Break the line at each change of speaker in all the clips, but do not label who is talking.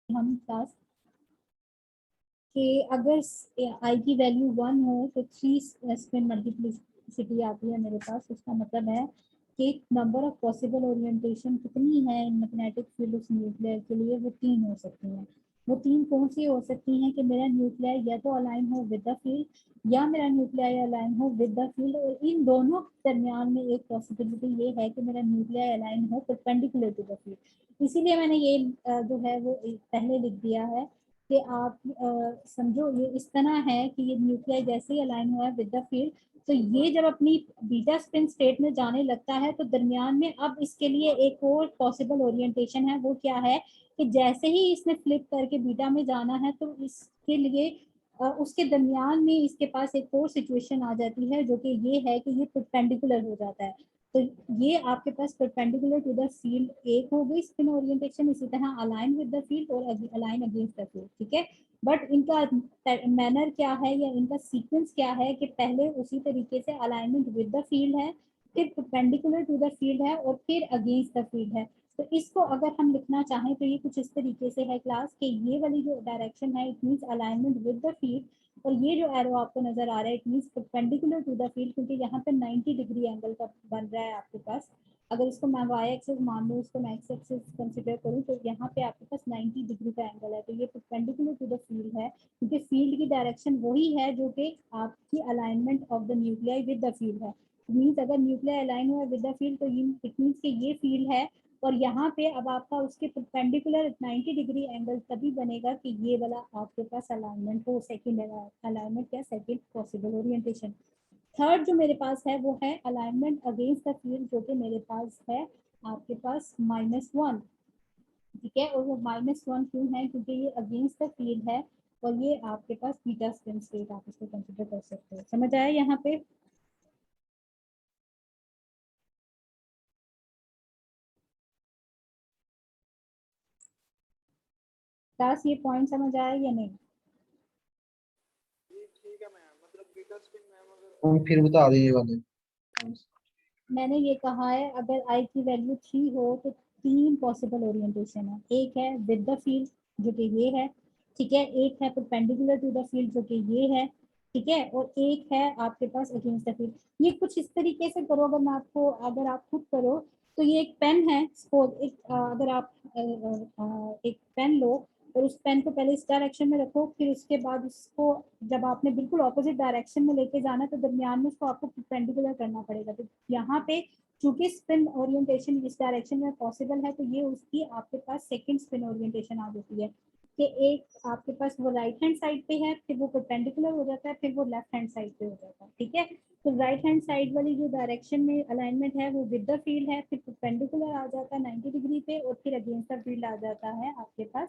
हम क्लास कि अगर आई की वैल्यू 1 हो तो 3 स्पिन मल्टीप्लिसिटी आती है मेरे पास। उसका मतलब है कि नंबर ऑफ पॉसिबल ओरिएंटेशन कितनी है इन मैग्नेटिक फील्ड उस न्यूक्लियर के लिए, वो 3 हो सकती हैं। वो 3 कौन सी हो सकती हैं कि मेरा न्यूक्लियर या तो अलाइन हो विद द फील्ड या मेरा न्यूक्लियर अलाइन हो विद द फील्ड, और इन दोनों दरमियान में एक पॉसिबिलिटी ये है कि मेरा न्यूक्लियर अलाइन हो परपेंडिकुलर टू द फील्ड। इसीलिए मैंने ये जो है वो पहले लिख दिया है कि आप समझो ये इस तरह है कि ये न्यूक्लियाई जैसे ही अलाइन हुआ है विद द फील्ड, तो ये जब अपनी बीटा स्पिन स्टेट में जाने लगता है तो दरमियान में अब इसके लिए एक और पॉसिबल ओरिएंटेशन है। वो क्या है कि जैसे ही इसने फ्लिप करके बीटा में जाना है तो इसके लिए उसके दरमियान में इसके पास एक और सिचुएशन आ जाती है जो कि ये है कि ये परपेंडिकुलर हो जाता है। तो ये आपके पास परपेंडिकुलर टू द फील्ड एक हो गई स्पिन ओरिएंटेशन, इसी तरह अलाइन विद द फील्ड और अलाइन अगेंस्ट द फील्ड, ठीक है। बट इनका मैनर क्या है या इनका सीक्वेंस क्या है कि पहले उसी तरीके से अलाइनमेंट विद द फील्ड है, फिर परपेंडिकुलर टू द फील्ड है और फिर अगेंस्ट द फील्ड है। तो इसको अगर हम लिखना चाहें तो ये कुछ इस तरीके से है क्लास कि ये वाली जो डायरेक्शन है it means alignment with the field, और ये जो एरो आपको नजर आ रहा है it means perpendicular to the field, क्योंकि यहाँ पे 90 डिग्री एंगल का बन रहा है आपके पास। अगर इसको मैं वाई एक्सिस मान लूँ, इसको मैं एक्स एक्सिस कंसिडर करूँ, तो यहाँ पे आपके पास 90 डिग्री का एंगल है, तो ये परपेंडिकुलर टू द फील्ड है, क्योंकि फील्ड की डायरेक्शन वही है जो कि आपकी alignment of the nuclei with the field है। मीन्स अगर न्यूक्लियाई अलाइन हुआ विद द फील्ड तो इट मीन्स कि ये फील्ड है, और यहाँ पे अब आपका उसके परपेंडिकुलर 90 डिग्री एंगल तभी बनेगा कि ये वाला आपके पास अलाइनमेंट हो, सेकंड अलाइनमेंट या सेकंड पॉसिबल ओरिएंटेशन। थर्ड जो मेरे पास है वो है अलाइनमेंट अगेंस्ट द फील्ड, जो कि मेरे पास है आपके पास -1, ठीक है। और वो -1 क्यों है, क्योंकि ये अगेंस्ट द फील्ड है और ये आपके पास बीटा स्पिन स्टेट आप इसको कंसिडर कर सकते हो। समझ आया यहाँ पे? क्लास ये पॉइंट समझ आया या नहीं?
जी ठीक है मैम, मतलब बीटा स्पिन मैम अगर
हम फिर बता दीजिए वाले।
मैंने ये कहा है अगर आई की वैल्यू 3 हो तो 3 पॉसिबल ओरिएंटेशन है। एक है विद द फील्ड जो कि ये है, ठीक है। एक है परपेंडिकुलर टू द फील्ड जो कि ये है, ठीक है। और एक है आपके पास अगेंस्ट द फील्ड। ये कुछ इस तरीके से करो, अगर मैं आपको, अगर आप खुद करो तो ये एक पेन है सपोज, एक अगर आप एक पेन लो और उस पेन को पहले इस डायरेक्शन में रखो, फिर उसके बाद उसको जब आपने बिल्कुल ऑपोजिट डायरेक्शन में लेके जाना है तो दरमियान में उसको आपको परपेंडिकुलर करना पड़ेगा। तो यहाँ पे चूंकि स्पिन ओरिएंटेशन इस डायरेक्शन में पॉसिबल है तो ये उसकी आपके पास सेकंड स्पिन ओरिएंटेशन आ जाती है कि एक आपके पास वो राइट हैंड साइड पे है, फिर वो परपेंडिकुलर हो जाता है, फिर वो लेफ्ट हैंड साइड पे हो जाता है, ठीक है। तो राइट हैंड साइड वाली जो डायरेक्शन में अलाइनमेंट है वो विद द फील्ड है, फिर परपेंडिकुलर आ जाता है 90 डिग्री पे, और फिर अगेंस्ट द फील्ड आ जाता है आपके पास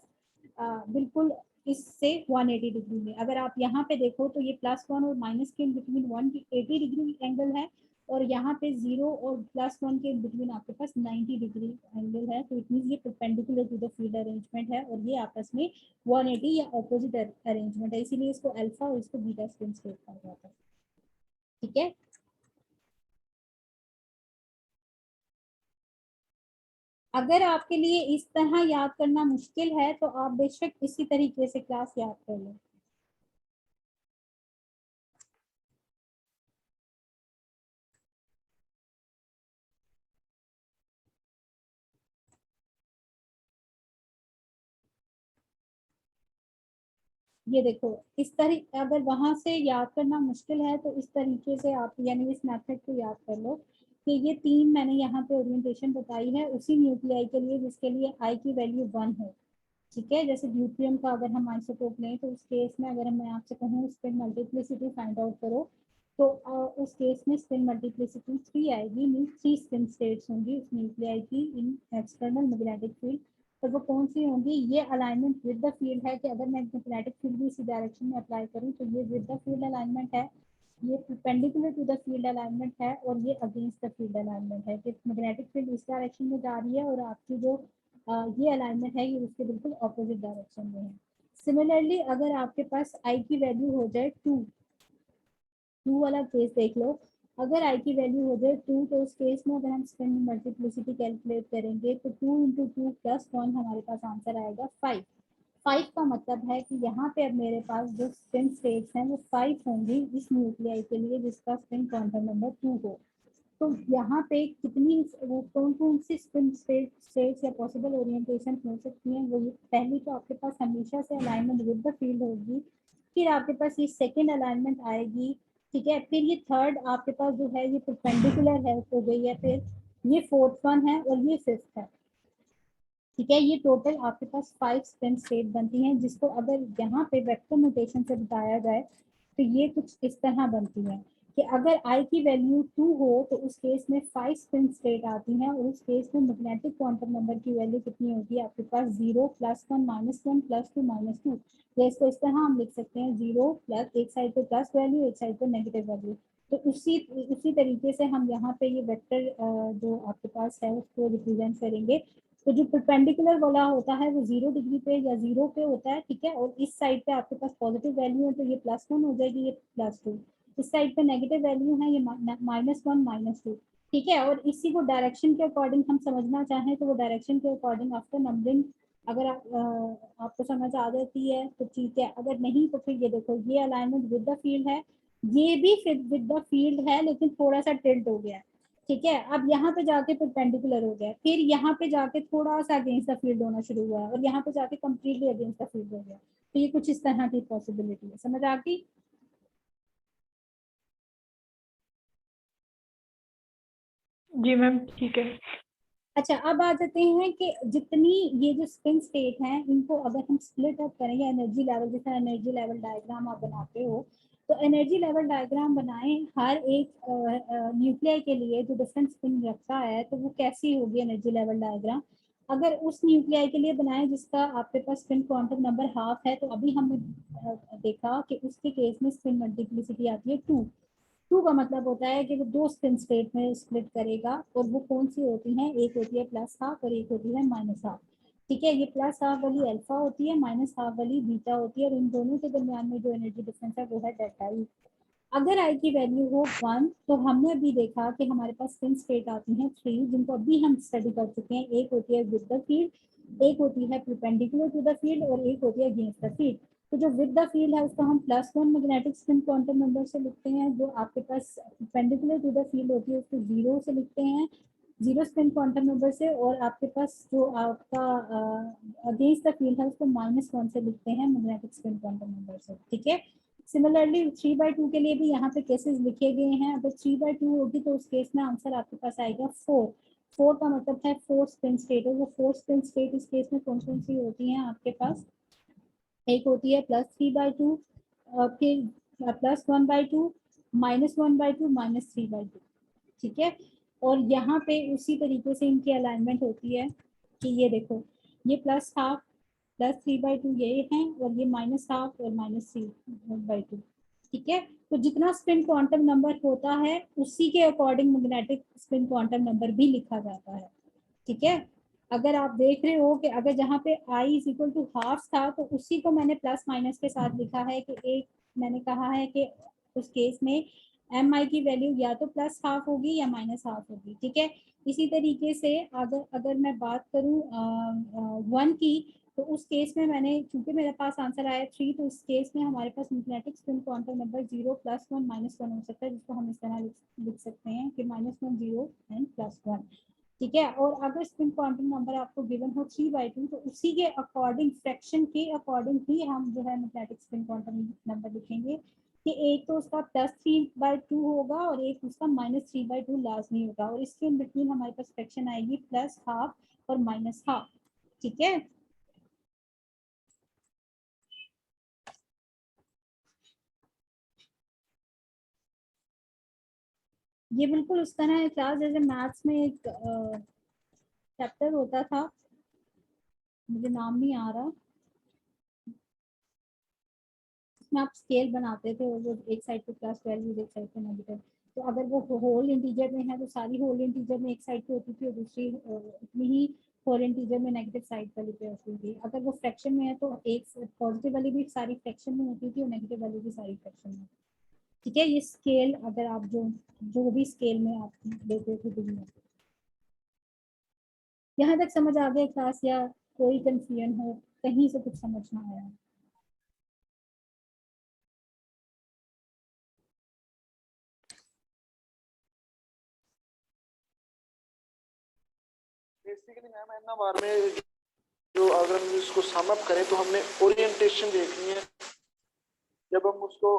बिल्कुल इससे 180 डिग्री में। अगर आप यहाँ पे देखो तो ये +1 और माइनस के बिटवीन 180 डिग्री एंगल है, और यहाँ पे 0 और +1 के बिटवीन आपके पास 90 डिग्री एंगल है। तो इट मीन ये perpendicular to the field arrangement है और ये आपस में 180 या ऑपोजिट अरेंजमेंट है, इसीलिए इसको अल्फा और इसको बीटा स्पिन स्टेट कहा जाता है, ठीक है। अगर आपके लिए इस तरह याद करना मुश्किल है तो आप बेशक इसी तरीके से क्लास याद कर लो। ये देखो इस तरह, अगर वहां से याद करना मुश्किल है तो इस तरीके से आप यानी इस मेथड को याद कर लो कि ये 3 मैंने यहाँ पे ओरिएंटेशन बताई है उसी न्यूक्लियाई के लिए जिसके लिए आई की वैल्यू 1 है, ठीक है। जैसे ड्यूट्रियम का अगर हम आइसोटोप लें तो उस केस में अगर मैं आपसे कहूँ स्पिन मल्टीप्लिसिटी फाइंड आउट करो तो उस केस में स्पिन मल्टीप्लिसिटी 3 आएगी, मीन 3 स्पिन स्टेट्स होंगी उस न्यूक्लियाई की इन एक्सटर्नल मैग्नेटिक फील्ड। तो वो कौन सी होंगी? ये अलाइनमेंट विद द फील्ड है कि अगर मैं मैग्नेटिक फील्ड भी इसी डायरेक्शन में अप्लाई करूँ तो ये विद द फील्ड अलाइनमेंट है, ये perpendicular to the field alignment है, और ये अगेंस्ट द फील्ड अलाइनमेंट है कि मैग्नेटिक फील्ड इस डायरेक्शन में जा रही है और आपकी जो ये अलाइनमेंट है ये उसके बिल्कुल ऑपोजिट डायरेक्शन में है। सिमिलरली अगर आपके पास आई की वैल्यू हो जाए 2, 2 वाला केस देख लो। अगर आई की वैल्यू हो जाए 2 तो उस केस में अगर हम स्पिन मल्टीप्लिसिटी कैलकुलेट करेंगे तो 2 × 2 + 1 हमारे पास आंसर आएगा 5। 5 का मतलब है कि यहाँ पे अब मेरे पास जो स्पिन स्टेट्स हैं वो 5 होंगी इस न्यूक्लियाई के लिए जिसका स्पिन क्वांटम नंबर 2 हो। तो यहाँ पे कितनी कौन कौन सी स्पिन स्टेट्स या पॉसिबल ओरिएंटेशन हो सकती हैं, वो पहली तो आपके पास हमेशा से अलाइनमेंट विद द फील्ड होगी, फिर आपके पास ये सेकेंड अलाइनमेंट आएगी, ठीक है, फिर ये थर्ड आपके पास जो है ये परपेंडिकुलर है हो गई है, फिर ये फोर्थ वन है और ये फिफ्थ है, ठीक है। ये टोटल आपके पास 5 स्पिन स्टेट बनती हैं, जिसको अगर यहाँ पे वेक्टर नोटेशन से बताया जाए तो ये कुछ इस तरह बनती है कि अगर आई की वैल्यू 2 हो तो उस केस में 5 स्पिन स्टेट आती हैं, और उस केस में मैग्नेटिक क्वांटम नंबर की वैल्यू कितनी होगी आपके पास 0 +1 -1 +2 -2। तो इसको इस तरह हम लिख सकते हैं 0 प्लस एक साइड पे प्लस वैल्यू एक साइड पे नेगेटिव वैल्यू। तो उसी तरीके से हम यहाँ पे ये वेक्टर जो आपके पास है उसको रिप्रेजेंट करेंगे। तो जो परपेंडिकुलर वाला होता है वो 0 डिग्री पे या 0 पे होता है, ठीक है, और इस साइड पे आपके पास पॉजिटिव वैल्यू है तो ये +1 हो जाएगी, ये +2। इस साइड पे नेगेटिव वैल्यू है, ये -1 -2, ठीक है। और इसी को डायरेक्शन के अकॉर्डिंग हम समझना चाहें तो वो डायरेक्शन के अकॉर्डिंग आफ्टर नंबरिंग अगर आपको समझ आ जाती है तो ठीक है, अगर नहीं तो फिर ये देखो ये अलाइनमेंट विद द फील्ड है, ये भी फिर विद द फील्ड है लेकिन थोड़ा सा टिल्ट हो गया है, ठीक है। अब यहाँ पे जाके परपेंडिकुलर हो गया, फिर यहाँ पे जाके थोड़ा सा अगेंस्ट द फील्ड होना शुरू हुआ और यहाँ पे जाके कम्प्लीटली अगेंस्ट द फील्ड हो गया। तो ये कुछ इस तरह की पॉसिबिलिटी है, समझ आ गई?
जी मैम ठीक है।
अच्छा, अब आ जाते हैं कि जितनी ये जो स्पिन स्टेट हैं इनको अगर हम स्प्लिट अप करें या एनर्जी लेवल, जैसे एनर्जी लेवल डायग्राम आप बनाते हो, तो एनर्जी लेवल डायग्राम बनाएं हर एक न्यूक्लियाई के लिए जो डिफरेंट स्पिन रखता है, तो वो कैसी होगी एनर्जी लेवल डायग्राम। अगर उस न्यूक्लियाई के लिए बनाएं जिसका आपके पास स्पिन क्वांटम नंबर हाफ है, तो अभी हमने देखा कि उसके केस में स्पिन मल्टीप्लिसिटी आती है 2। 2 का मतलब होता है कि वो 2 स्पिन स्टेट में स्प्लिट करेगा, और वो कौन सी होती हैं, एक होती है +12 और एक होती है -12, ठीक है। ये +12 वाली अल्फा होती है, -12 वाली बीटा होती है, और इन दोनों के दरमियान में जो एनर्जी डिफरेंस है वो है डेल्टा ई। अगर आई की वैल्यू हो 1 तो हमने अभी देखा कि हमारे पास स्पिन स्टेट आती हैं 3 जिनको अभी हम स्टडी कर चुके हैं। एक होती है विद द फील्ड, एक होती है परपेंडिकुलर टू द फील्ड, और एक होती है अगेंस्ट द फील्ड। तो जो विद द फील्ड है उसको हम +1 मैग्नेटिक स्पिन क्वांटम नंबर से लिखते हैं, जो आपके पास परपेंडिकुलर टू द फील्ड होती है उसको 0 से लिखते हैं, 0 स्पिन क्वांटम नंबर से, और आपके पास जो आपका अगेंस्ट द फील्ड है उसको -1 से लिखते हैं मैग्नेटिक स्पिन क्वांटम नंबर से, ठीक है। सिमिलरली 3/2 के लिए भी यहाँ पे केसेस लिखे गए हैं। अगर 3/2 होगी तो उस केस में आंसर आपके पास आएगा 4। 4 का मतलब है 4 स्पिन स्टेट, और वो 4 स्पिन स्टेट इस केस में कौन कौन सी होती हैं आपके पास, एक होती है +3/2, फिर +1/2, -1/2, -3/2, ठीक है। और यहाँ पे उसी तरीके से इनकी अलाइनमेंट होती है कि ये देखो ये +12 +3/2 ये है, और ये -12 और -3/2, ठीक है। तो जितना स्पिन क्वांटम नंबर होता है उसी के according magnetic spin quantum number भी लिखा जाता है, ठीक है। अगर आप देख रहे हो कि अगर जहाँ पे I is equal to half था तो उसी को मैंने प्लस माइनस के साथ लिखा है कि एक मैंने कहा है कि उस केस में एम आई की वैल्यू या तो +12 होगी या -12 होगी, ठीक है। इसी तरीके से अगर अगर मैं बात करूँ 1 की, तो उस केस में मैंने चूंकि मेरे पास आंसर आया 3, तो इस केस में हमारे पास मैग्नेटिक स्पिन क्वांटम नंबर 0 +1 -1 हो सकता है, जिसको हम इस तरह लिख सकते हैं कि -1 0 एंड +1, ठीक है। और अगर स्पिन क्वांटम नंबर आपको गिवन हो 3/2 तो उसी के अकॉर्डिंग फ्रैक्शन के अकॉर्डिंग ही हम जो है मैग्नेटिक स्पिन क्वांटम नंबर लिखेंगे कि एक तो उसका +3/2 होगा और एक उसका -3/2 लाजमी होगा, और इसके इन बिटवीन हमारे पास फ्रैक्शन आएगी +12 और -12, ठीक है। ये बिल्कुल उस तरह है क्लास जैसे मैथ्स में एक चैप्टर होता था, मुझे नाम नहीं आ रहा, उसमें आप स्केल बनाते थे और वो एक साइड पे प्लस वैल्यूज एक साइड पे नेगेटिव, तो अगर वो होल इंटीजर में है तो सारी होल इंटीजर में एक साइड पे होती थी और दूसरी उतनी ही होल इंटीजर में नेगेटिव साइड वाली पे होती थी। अगर वो फ्रैक्शन में है तो एक पॉजिटिव वाली भी सारी फ्रैक्शन में होती थी और नेगेटिव वाली भी सारी फ्रैक्शन में, ठीक है। ये स्केल अगर आप जो भी स्केल में आप लेते थे दुनिया, यहाँ तक समझ आ गया क्लास या कोई कंफ्यूजन हो? कहीं से कुछ समझ ना आया।
बेसिकली मैम है ना बार में जो अगर हम इसको सम अप करें तो हमने ओरिएंटेशन देखनी है। जब हम उसको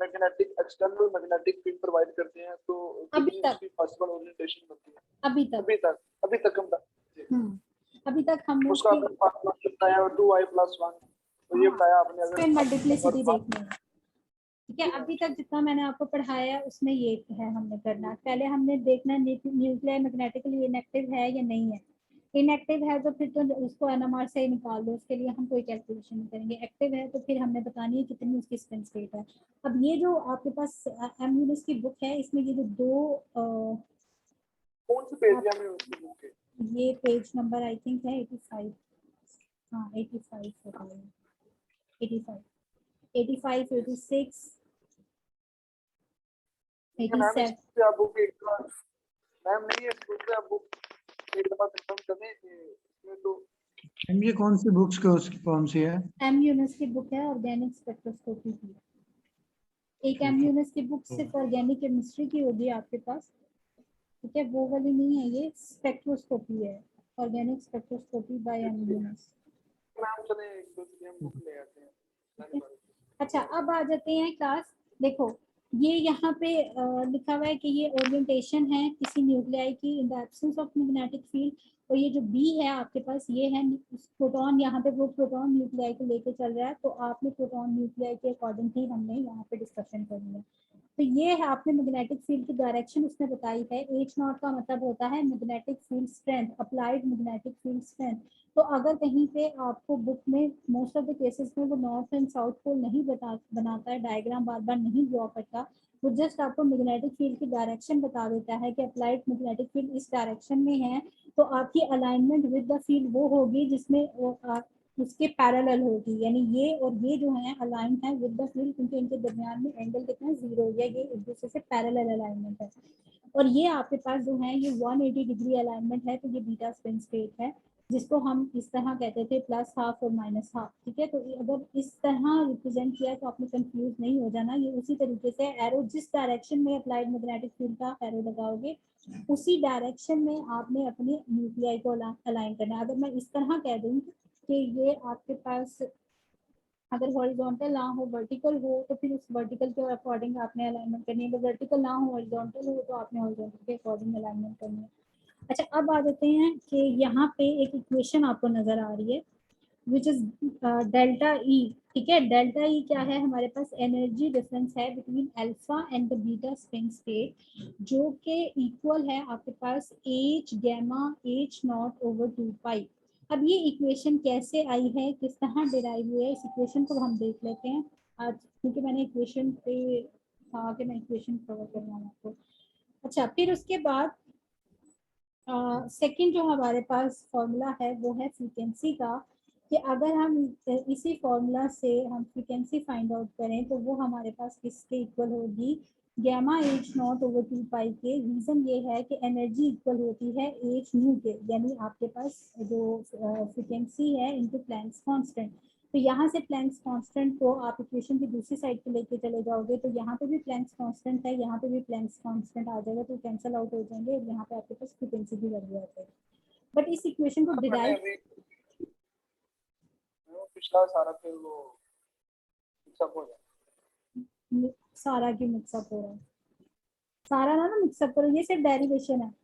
magnetic external magnetic field provide करते हैं तो
अभी
कितनी
तक
उसकी पॉसिबल ओरिएंटेशन बनती है।
अभी तक
अभी तक हम
अभी तक हमने
उसका
उसकी
आपने फार्मूला बताया 2i+1, तो ये बताया आपने अगर
स्पिन
और
मल्टीप्लिसिटी देखनी है। ठीक है,
जी मैम,
अभी तक जितना मैंने आपको पढ़ाया उसमें ये है हमने करना। पहले हमने देखना न्यूक्लियर मैग्नेटिकली इनएक्टिव है या नहीं है। इनएक्टिव है तो फिर तो उसको एनएमआर से ही निकाल दो, उसके लिए हम कोई कैलकुलेशन नहीं करेंगे। एक्टिव है तो फिर हमने बतानी है कितनी उसकी स्पिन स्टेट है। अब ये जो आपके पास एम यूनिस की बुक है, इसमें ये जो दो
कौन सी पेज है हमें उसकी बुक के?
ये पेज नंबर आई थिंक है 85। हाँ 85 होता है, 85, 85, 86,
ठीक है मैम, इस
87।
पे आप बुक एक बार मैम नहीं है इस बुक पे आप बुक एक दफा कंफर्म कर दें इसमें तो।
मैम ये कौन सी बुक्स कौन सी है?
एम यूनिस की बुक है ऑर्गेनिक स्पेक्ट्रोस्कोपी की। एक एम
ठीक है।
यूनिस की बुक सिर्फ ऑर्गेनिक केमिस्ट्री की होगी आपके पास। ठीक है, वो वाली नहीं है, ये स्पेक्ट्रोस्कोपी है, ऑर्गेनिक स्पेक्ट्रोस्कोपी बाय एम यूनिस।
मैम चले एक दो चीजें हम बुक ले आते हैं।
अच्छा, अब आ जाते हैं क्लास। देखो ये यहाँ पे लिखा हुआ है कि ये ओरिएंटेशन है किसी न्यूक्लियाई की in the absence of magnetic field. और ये जो बी है आपके पास, ये है प्रोटॉन, यहाँ पे वो प्रोटॉन न्यूक्लियाई को लेके चल रहा है, तो आपने प्रोटॉन न्यूक्लियाई के अकॉर्डिंग ही हमने यहाँ पे डिस्कशन करनी है। तो ये है आपने मैग्नेटिक फील्ड की डायरेक्शन उसने बताई है। एच नॉट का मतलब होता है magnetic field strength, applied magnetic field strength. तो अगर कहीं पे आपको बुक में मोस्ट ऑफ द केसेस में वो नॉर्थ एंड साउथ पोल नहीं बनाता है, डायग्राम बार बार नहीं ड्रॉ करता, वो जस्ट आपको मैग्नेटिक फील्ड की डायरेक्शन बता देता है कि अप्लाइड मैग्नेटिक फील्ड इस डायरेक्शन में है, तो आपकी अलाइनमेंट विद द फील्ड वो होगी जिसमें उसके पैरेलल होगी। यानी ये और ये जो है अलाइन है विद द फील्ड, क्योंकि इनके दरमियान में एंगल कितना है, 0, या ये एक दूसरे से पैरेलल अलाइनमेंट है। और ये आपके पास जो है ये 180 डिग्री अलाइनमेंट है, तो ये बीटा स्पिन स्टेट है, जिसको हम इस तरह कहते थे प्लस हाफ और माइनस हाफ। ठीक है, तो अगर इस तरह रिप्रेजेंट किया तो आपने कंफ्यूज नहीं हो जाना। ये उसी तरीके से एरो जिस डायरेक्शन में अप्लाइड मैग्नेटिक फील्ड का एरो लगाओगे उसी डायरेक्शन में आपने अपने न्यूक्लियाई को अलाइन करना है। अगर मैं इस तरह कह दूँ कि ये आपके पास अगर हॉरिजॉन्टल ना हो वर्टिकल हो, तो फिर उस वर्टिकल के अकॉर्डिंग आपने अलाइनमेंट करनी है। अगर वर्टिकल ना हो हॉरिजॉन्टल हो तो आपने हॉरिजॉन्टल के अकॉर्डिंग अलाइनमेंट करनी है। अच्छा, अब आ जाते हैं कि यहाँ पे एक इक्वेशन आपको नजर आ रही है विच इज डेल्टा ई। ठीक है, डेल्टा ई क्या है, हमारे पास एनर्जी डिफरेंस है between alpha and the beta spin state, जो कि इक्वल है आपके पास H gamma H not over 2 pi. अब ये इक्वेशन कैसे आई है, किस तरह डिराइव हुई है, इस इक्वेशन को हम देख लेते हैं आज, क्योंकि मैंने इक्वेशन पे था कि मैं इक्वेशन कवर करवाऊँ आपको। अच्छा, फिर उसके बाद सेकंड जो हमारे पास फॉर्मूला है वो है फ्रीक्वेंसी का, कि अगर हम इसी फॉर्मूला से हम फ्रीक्वेंसी फाइंड आउट करें तो वो हमारे पास किसके इक्वल होगी, गैमा एच नॉट ओवर 2 पाई के। रीजन ये है कि एनर्जी इक्वल होती है एच न्यू के, यानी आपके पास जो फ्रीक्वेंसी है इनटू प्लैंक्स कांस्टेंट। तो यहाँ से प्लैंक्स कांस्टेंट को आप इक्वेशन की दूसरी साइड पे लेके चले जाओगे तो यहाँ पे भी प्लैंक्स कांस्टेंट है, यहाँ पे भी प्लैंक्स कांस्टेंट आ जाएगा, तो कैंसिल आउट हो जाएंगे, यहाँ पे आपके पास फ्रीक्वेंसी की वैल्यू आ जाएगी। बट इस इक्वेशन को
मैंने
डिराइव
अभी वो पिछला सारा फिर वो सब हो जाए।
सारा की मिक्सअप हो रहा है, सारा ना मिक्सअप करो, ये सिर्फ डेरिवेशन है।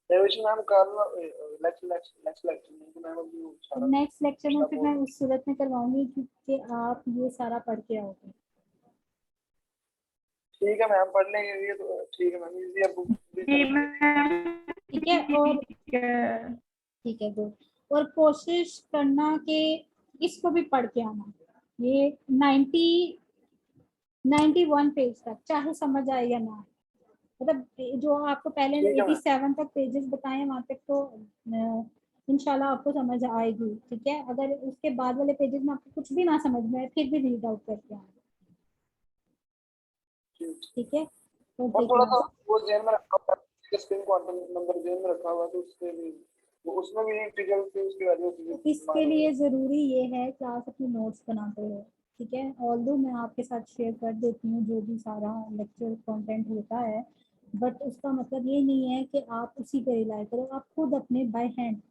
डेविएशन मैम कर लेक्चर नहीं मैम अभी वो सारा
नेक्स्ट लेक्चर में
पिछला
फिर मैं
बोल।
उस सूरत में करवाऊंगी कि आप ये सारा पढ़ के आओगे।
ठीक है मैम पढ़ लेंगे ये तो ठीक है मैम इजी अब भी
जी
चलेंगे।
मैम
ठीक है, और
ठीक है।
ठीक है गुड। और कोशिश करना कि इसको भी पढ़ के आना, ये 91 पेज तक, चाहे समझ आए या ना आए। मतलब जो आपको पहले
ठीक है मैम
87 तक पेजेस बताए वहां तक तो इंशाल्लाह आपको समझ आएगी। ठीक है, अगर उसके बाद वाले पेजेस में आपको कुछ भी ना समझ में आए फिर भी रीड आउट करके आना।
ठीक।
ठीक है,
और
ओके
थोड़ा सा
क्लास।
वो जेन में रखा हुआ है स्पिन क्वांटम नंबर जेन में रखा हुआ है तो उससे भी तो उसमें भी इंटीग्रल की उसकी वैल्यू
तो इसके लिए ज़रूरी ये है कि आप अपनी नोट्स बनाते हो, ठीक है। ऑल्दो मैं आपके साथ शेयर कर देती हूँ जो भी सारा लेक्चर कंटेंट होता है, बट उसका मतलब ये नहीं है कि आप उसी पे रिलाई करो, आप खुद अपने बाय हैंड